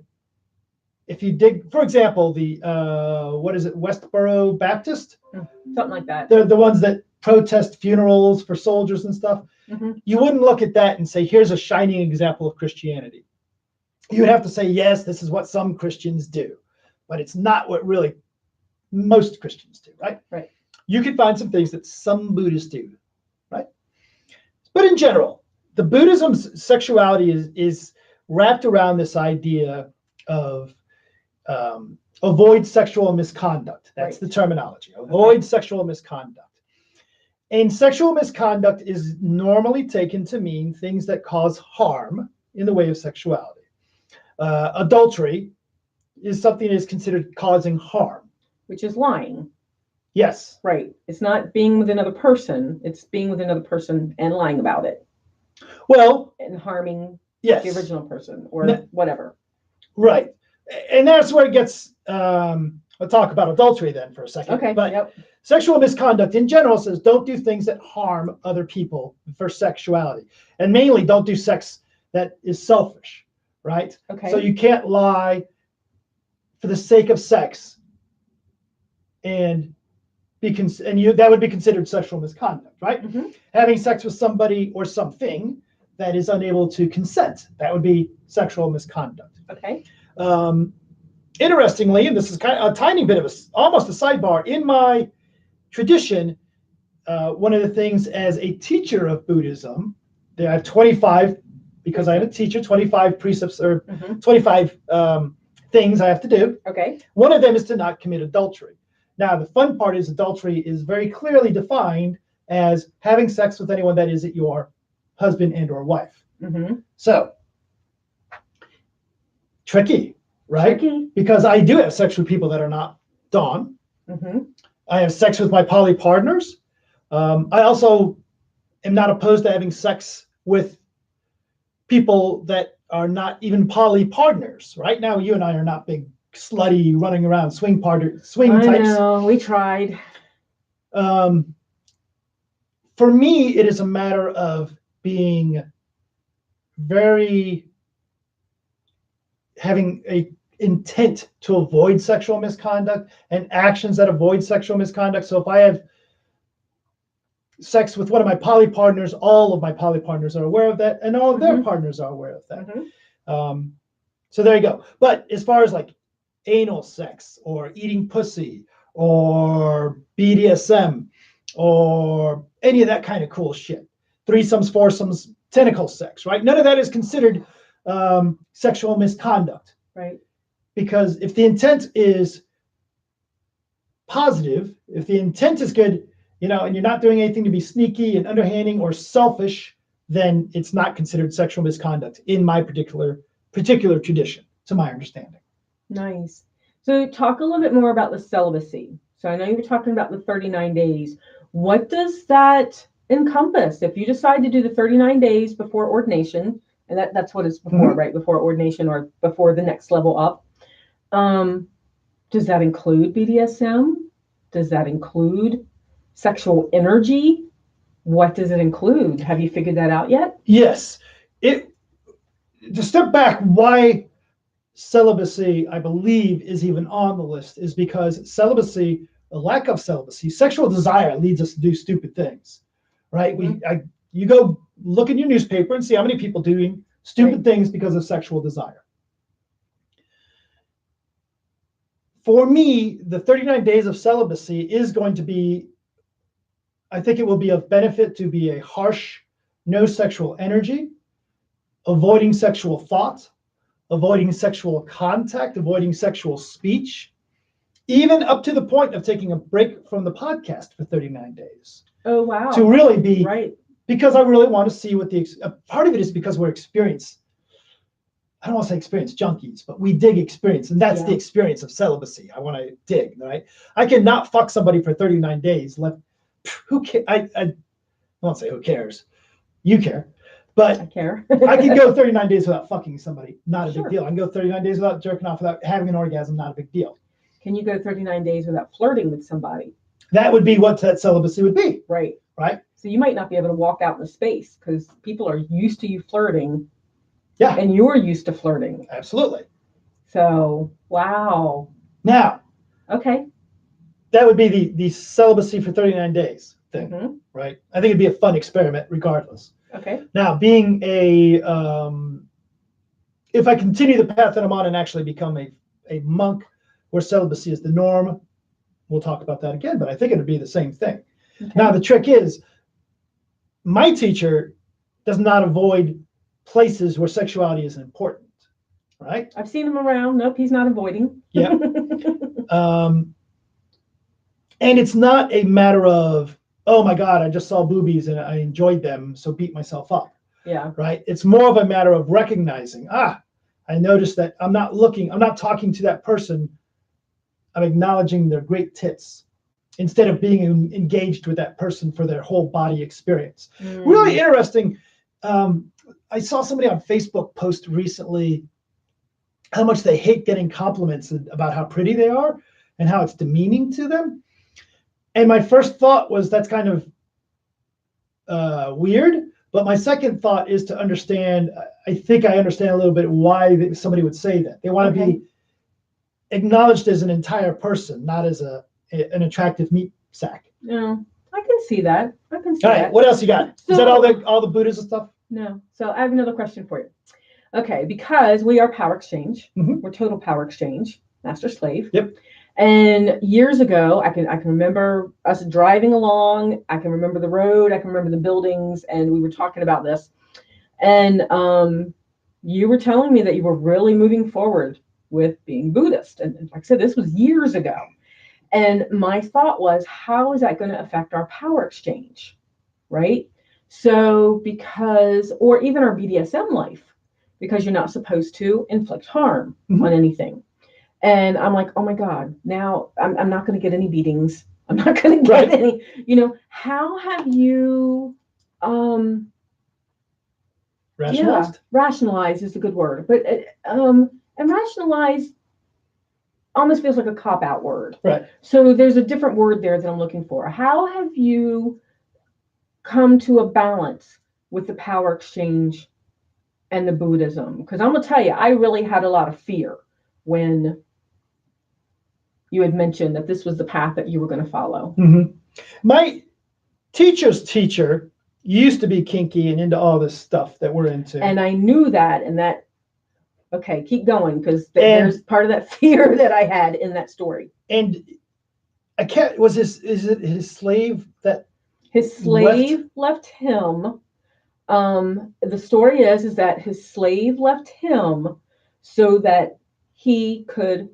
if you dig, for example, the Westboro Baptist? Something like that. They're the ones that protest funerals for soldiers and stuff. Mm-hmm. You wouldn't look at that and say, here's a shining example of Christianity. You would have to say, yes, this is what some Christians do, but it's not what really most Christians do, right? Right. You can find some things that some Buddhists do, right? But in general, the Buddhism's sexuality is wrapped around this idea of avoid sexual misconduct. That's the terminology. Avoid sexual misconduct. And sexual misconduct is normally taken to mean things that cause harm in the way of sexuality. Adultery is something that is considered causing harm. Which is lying. Yes. Right. It's not being with another person. It's being with another person and lying about it. Well. And harming the original person or whatever. Right. And that's where it gets, I'll talk about adultery then for a second. Okay. But sexual misconduct in general says don't do things that harm other people for sexuality. And mainly don't do sex that is selfish, right? Okay. So you can't lie for the sake of sex and that would be considered sexual misconduct, right? Mm-hmm. Having sex with somebody or something that is unable to consent, that would be sexual misconduct. Okay. Interestingly, and this is kind of a tiny bit of almost a sidebar, in my tradition, one of the things as a teacher of Buddhism, I have 25, because I'm a teacher, 25 precepts or 25 things I have to do. Okay. One of them is to not commit adultery. Now, the fun part is adultery is very clearly defined as having sex with anyone that isn't your husband and or wife. Mm-hmm. So, tricky, right? Tricky. Because I do have sex with people that are not Dawn. Mm-hmm. I have sex with my poly partners. I also am not opposed to having sex with people that are not even poly partners. Right now, you and I are not big slutty running around swing types. I know, we tried. For me, it is a matter of being having a intent to avoid sexual misconduct and actions that avoid sexual misconduct. So if I have sex with one of my poly partners, all of my poly partners are aware of that, and all of their partners are aware of that. Mm-hmm. So there you go. But as far as like anal sex or eating pussy or BDSM or any of that kind of cool shit, threesomes, foursomes, tentacle sex, right? None of that is considered sexual misconduct. Right. Because if the intent is positive, if the intent is good, and you're not doing anything to be sneaky and underhanding or selfish, then it's not considered sexual misconduct in my particular tradition, to my understanding. Nice. So talk a little bit more about the celibacy. So I know you were talking about the 39 days. What does that encompass? If you decide to do the 39 days before ordination, and that's what it's before, right? Before ordination or before the next level up. Does that include BDSM? Does that include sexual energy? What does it include? Have you figured that out yet? Yes. To step back, why celibacy, I believe, is even on the list is because celibacy, a lack of celibacy, sexual desire leads us to do stupid things, right? Mm-hmm. You go look in your newspaper and see how many people doing stupid things because of sexual desire. for me, the 39 days of celibacy is going to be, I think it will be of benefit to be a harsh, no sexual energy, avoiding sexual thought, avoiding sexual contact, avoiding sexual speech, even up to the point of taking a break from the podcast for 39 days. Oh, wow. To really be, right. Because I really want to see what part of it is because we're experienced. I don't want to say experience junkies, but we dig experience. And that's the experience of celibacy. I want to dig, right? I cannot fuck somebody for 39 days. Who cares? I won't say who cares. You care. But I care. I can go 39 days without fucking somebody. Not a Sure. big deal. I can go 39 days without jerking off, without having an orgasm. Not a big deal. Can you go 39 days without flirting with somebody? That would be what that celibacy would be. Right. Right. So you might not be able to walk out in the space because people are used to you flirting. Yeah. And you're used to flirting. Absolutely. So, wow. Now. Okay. That would be the celibacy for 39 days thing, Mm-hmm. right? I think it'd be a fun experiment regardless. Okay. Now, being if I continue the path that I'm on and actually become a monk where celibacy is the norm, we'll talk about that again, but I think it'd be the same thing. Okay. Now, the trick is my teacher does not avoid places where sexuality is important, right? I've seen him around. Nope, he's not avoiding. Yeah. And it's not a matter of, oh my God, I just saw boobies and I enjoyed them, so beat myself up. Yeah. Right? It's more of a matter of recognizing, I noticed that I'm not talking to that person. I'm acknowledging their great tits instead of being engaged with that person for their whole body experience. Really interesting. I saw somebody on Facebook post recently how much they hate getting compliments about how pretty they are and how it's demeaning to them. And my first thought was that's kind of weird. But my second thought is to understand, I think I understand a little bit why somebody would say that. They want to be acknowledged as an entire person, not as an attractive meat sack. No, I can see that. I can see all right, that. What else you got? Is that all the Buddhism stuff? No. So I have another question for you. Okay, because we are power exchange. Mm-hmm. We're total power exchange, master slave. Yep. And years ago, I can remember us driving along. I can remember the road. I can remember the buildings, and we were talking about this. And you were telling me that you were really moving forward with being Buddhist. And like I said, this was years ago. And my thought was, how is that going to affect our power exchange, right? So or even our BDSM life, because you're not supposed to inflict harm on anything. And I'm like, oh my God, now I'm not going to get any beatings. I'm not going to get any, how have you, rationalized? Yeah, rationalize is a good word, but, and rationalize almost feels like a cop-out word. Right. So there's a different word there that I'm looking for. How have you come to a balance with the power exchange and the Buddhism? Because I'm going to tell you, I really had a lot of fear when you had mentioned that this was the path that you were going to follow. Mm-hmm. My teacher's teacher used to be kinky and into all this stuff that we're into. And I knew that, okay, keep going, because there's part of that fear that I had in that story. And is it his slave that his slave left him? The story is that his slave left him so that he could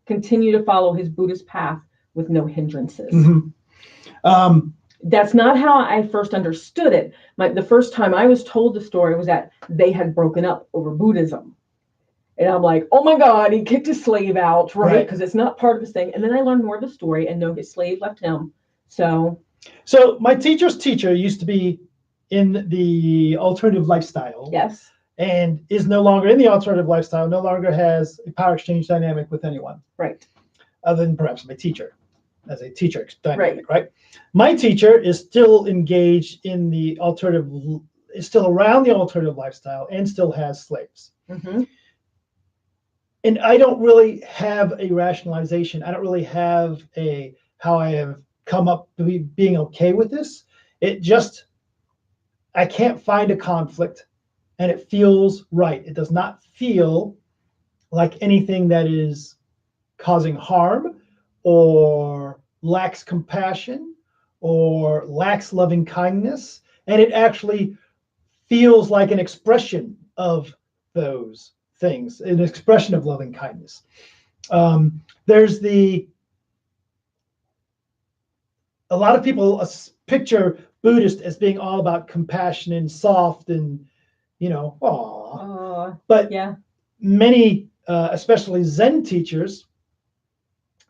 continue to follow his Buddhist path with no hindrances. Mm-hmm. That's not how I first understood it. The first time I was told the story was that they had broken up over Buddhism. And I'm like, oh my God, he kicked his slave out, right? Because it's not part of his thing. And then I learned more of the story and know his slave left him. So my teacher's teacher used to be in the alternative lifestyle. Yes. And is no longer in the alternative lifestyle, no longer has a power exchange dynamic with anyone. Right. Other than perhaps my teacher, as a teacher dynamic, right? My teacher is still engaged in the is still around the alternative lifestyle and still has slaves. Mm-hmm. And I don't really have a rationalization. I don't really have how I have come up to being okay with this. I can't find a conflict. And it feels right. It does not feel like anything that is causing harm or lacks compassion or lacks loving kindness, and it actually feels like an expression of those things, an expression of loving kindness. There's a lot of people picture Buddhist as being all about compassion and soft and, but yeah. many, especially Zen teachers,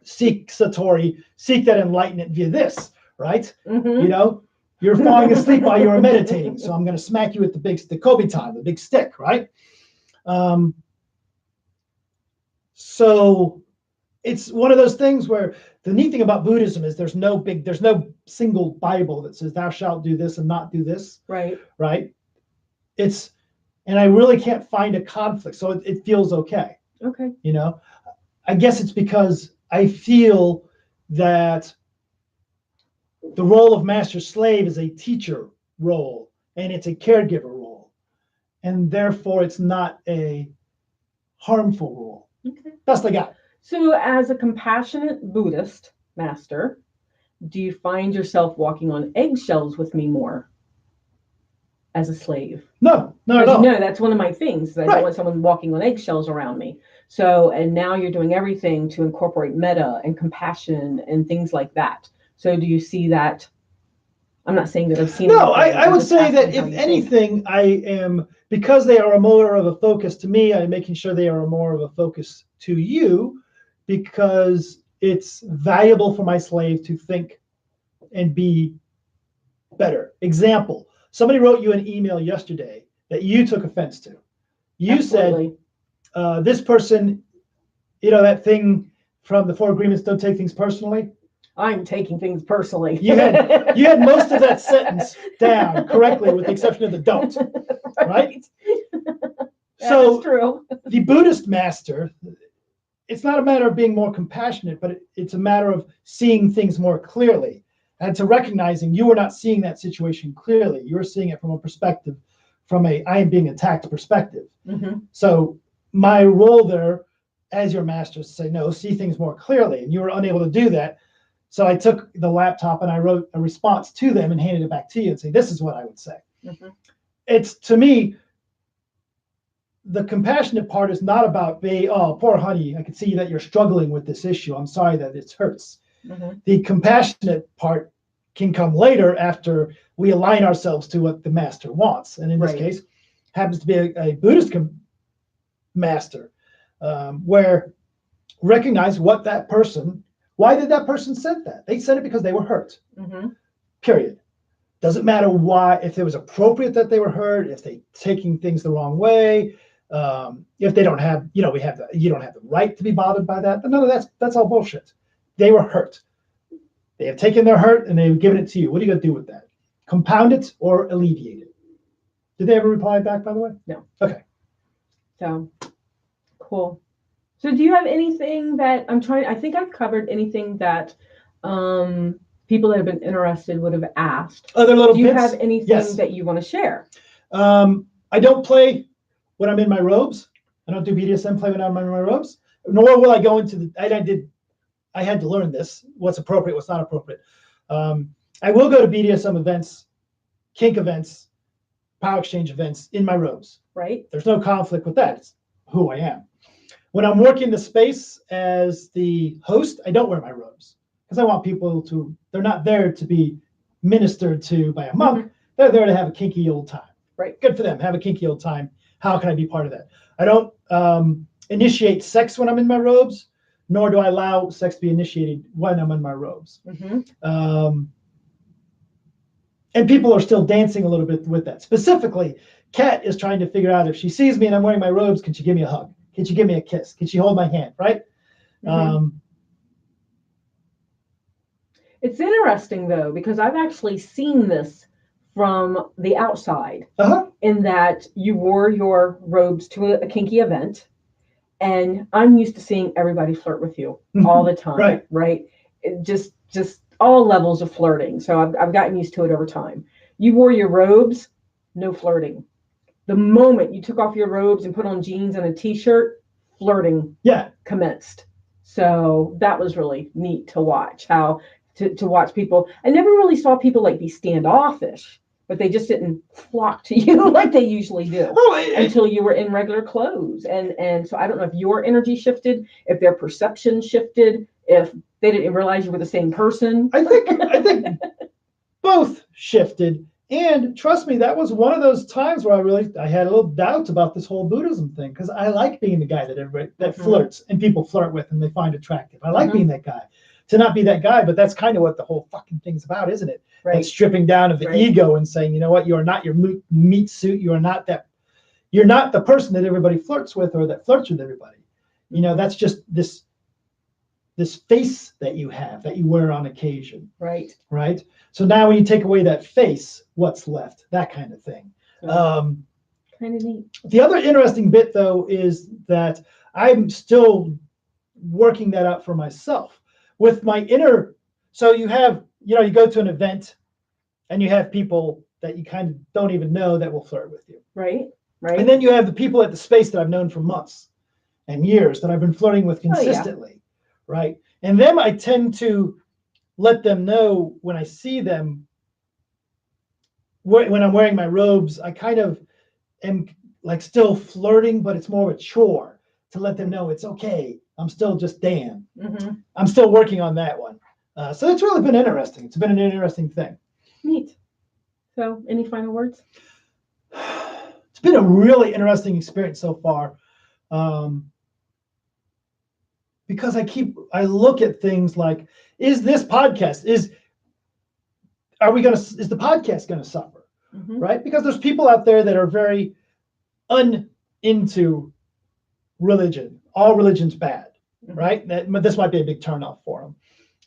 seek Satori, seek that enlightenment via this, right? Mm-hmm. You're falling asleep while you're meditating, so I'm going to smack you with the Kobe-tan, the big stick, right? So it's one of those things where the neat thing about Buddhism is there's no single Bible that says thou shalt do this and not do this. Right. Right. And I really can't find a conflict, so it feels okay. Okay. I guess it's because I feel that the role of master slave is a teacher role and it's a caregiver role, and therefore it's not a harmful role. Okay. Best I got. So as a compassionate Buddhist master, do you find yourself walking on eggshells with me more as a slave? No, not at all. No, that's one of my things. I don't want someone walking on eggshells around me. So, and now you're doing everything to incorporate metta and compassion and things like that. So do you see that? I'm not saying that I've seen. No, I would say that if anything, I am, because they are a more of a focus to me, I'm making sure they are more of a focus to you, because it's valuable for my slave to think and be better. Example, somebody wrote you an email yesterday that you took offense to. You Absolutely. said, this person, that thing from the 4 Agreements, don't take things personally. I'm taking things personally. You had most of that sentence down correctly, with the exception of the don't. Right? So that's true. The Buddhist master, it's not a matter of being more compassionate, but it's a matter of seeing things more clearly, and to recognizing you are not seeing that situation clearly. You're seeing it from a perspective, from a I am being attacked perspective. Mm-hmm. So my role there as your master is to say, no, see things more clearly, and you were unable to do that. So I took the laptop and I wrote a response to them and handed it back to you and say, this is what I would say. Mm-hmm. It's, to me, the compassionate part is not about oh, poor honey, I can see that you're struggling with this issue. I'm sorry that it hurts. Mm-hmm. The compassionate part can come later after we align ourselves to what the master wants. And in this case, happens to be a Buddhist master, where recognize what that person, why did that person send that? They sent it because they were hurt. Mm-hmm. Period. Doesn't matter why, if it was appropriate that they were hurt, if they taking things the wrong way, if they don't have, you don't have the right to be bothered by that. None of that's all bullshit. They were hurt. They have taken their hurt and they've given it to you. What are you going to do with that? Compound it or alleviate it? Did they ever reply back, by the way? No. Okay. So, cool. So do you have anything that I think I've covered anything that people that have been interested would have asked. Other little Do you bits? have anything that you want to share? I don't play when I'm in my robes. I don't do BDSM play when I'm in my robes. Nor will I go into I had to learn this, what's appropriate, what's not appropriate. I will go to BDSM events, kink events, power exchange events in my robes. Right. There's no conflict with that. It's who I am. When I'm working the space as the host, I don't wear my robes because I want people they're not there to be ministered to by a monk. Mm-hmm. They're there to have a kinky old time. Right. Good for them. Have a kinky old time. How can I be part of that? I don't initiate sex when I'm in my robes, nor do I allow sex to be initiated when I'm in my robes. Mm-hmm. And people are still dancing a little bit with that. Specifically, Kat is trying to figure out if she sees me and I'm wearing my robes, can she give me a hug? Can she give me a kiss? Can she hold my hand? Right? Mm-hmm. It's interesting, though, because I've actually seen this from the outside, in that you wore your robes to a kinky event, and I'm used to seeing everybody flirt with you all the time, right? Just all levels of flirting. So I've gotten used to it over time. You wore your robes, no flirting. The moment you took off your robes and put on jeans and a t-shirt, flirting commenced. So that was really neat to watch to watch people. I never really saw people like be standoffish, but they just didn't flock to you like they usually do until you were in regular clothes. And so I don't know if your energy shifted, if their perception shifted, if they didn't realize you were the same person. I think both shifted. And trust me, that was one of those times where I had a little doubt about this whole Buddhism thing, because I like being the guy that flirts and people flirt with and they find attractive. I like being that guy. To not be that guy, but that's kind of what the whole fucking thing's about, isn't it? Right. That stripping down of the ego and saying, you know what, you are not your meat suit. You are not that. You're not the person that everybody flirts with or that flirts with everybody. You know, that's just this face that you have, that you wear on occasion. Right. Right. So now when you take away that face, what's left? That kind of thing. Kind of neat. The other interesting bit, though, is that I'm still working that out for myself with my inner. So you have, you go to an event and you have people that you kind of don't even know that will flirt with you. Right. Right. And then you have the people at the space that I've known for months and years that I've been flirting with consistently. Oh, yeah. Right. And then I tend to let them know when I see them, when I'm wearing my robes, I kind of am like still flirting, but it's more of a chore to let them know it's okay. I'm still just Dan. Mm-hmm. I'm still working on that one. So it's really been interesting. It's been an interesting thing. Neat. So any final words? It's been a really interesting experience so far. Because I look at things like, is this podcast, is the podcast going to suffer? Mm-hmm. Right? Because there's people out there that are very into religion. All religion's bad, mm-hmm. right? This might be a big turnoff for them.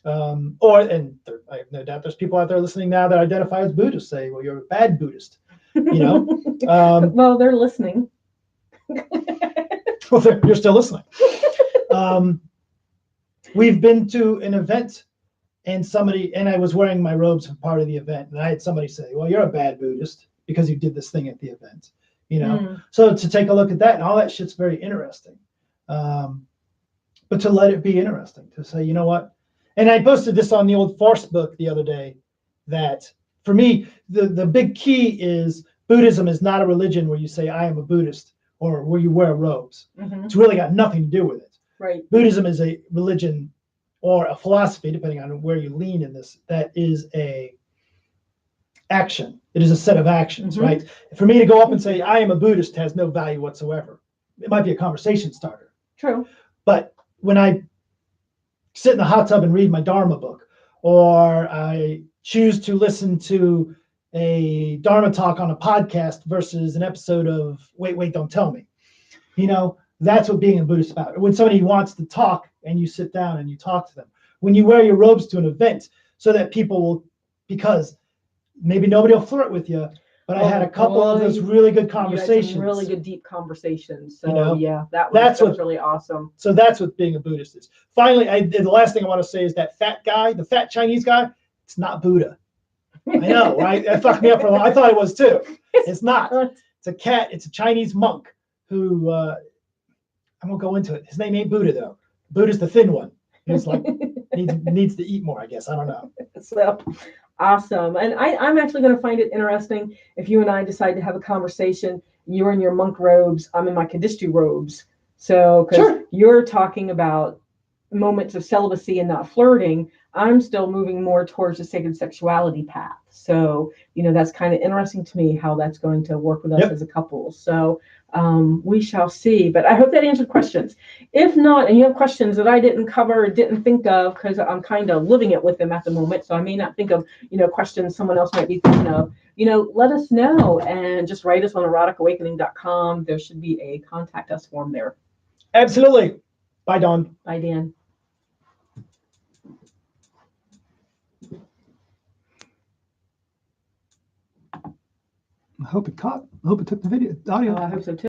I have no doubt there's people out there listening now that identify as Buddhists, say, well, you're a bad Buddhist, well, they're listening. Well, you're still listening. We've been to an event and I was wearing my robes for part of the event, and I had somebody say, well, you're a bad Buddhist because you did this thing at the event, So to take a look at that, and all that shit's very interesting. But to let it be interesting, to say, you know what? And I posted this on the old Force book the other day, that for me, the big key is Buddhism is not a religion where you say, I am a Buddhist, or where you wear robes. Mm-hmm. It's really got nothing to do with it. Right. Buddhism is a religion or a philosophy, depending on where you lean in this, that is a action. It is a set of actions, mm-hmm. right? For me to go up and say, I am a Buddhist has no value whatsoever. It might be a conversation starter. True. But when I sit in the hot tub and read my Dharma book, or I choose to listen to a Dharma talk on a podcast versus an episode of Wait, Don't Tell Me, that's what being a Buddhist is about. When somebody wants to talk and you sit down and you talk to them. When you wear your robes to an event so that people will, because maybe nobody will flirt with you, but I had a couple of those really good conversations. Some really good deep conversations. So yeah, that was really awesome. So that's what being a Buddhist is. Finally, the last thing I want to say is that fat guy, the fat Chinese guy, it's not Buddha. I know, right? That fucked me up for a while. I thought it was too. It's not. It's a cat. It's a Chinese monk who, I won't go into it. His name ain't Buddha, though. Buddha's the thin one. He's like, needs to eat more, I guess. I don't know. So awesome. And I'm actually going to find it interesting if you and I decide to have a conversation. You're in your monk robes. I'm in my Kadishtu robes. So, because you're talking about moments of celibacy and not flirting, I'm still moving more towards the sacred sexuality path. So, that's kind of interesting to me how that's going to work with us as a couple. So we shall see. But I hope that answered questions. If not, and you have questions that I didn't cover or didn't think of, because I'm kind of living it with them at the moment, so I may not think of, questions someone else might be thinking of, let us know and just write us on eroticawakening.com. There should be a contact us form there. Absolutely. Bye, Dawn. Bye, Dan. I hope it took the audio. I hope so too.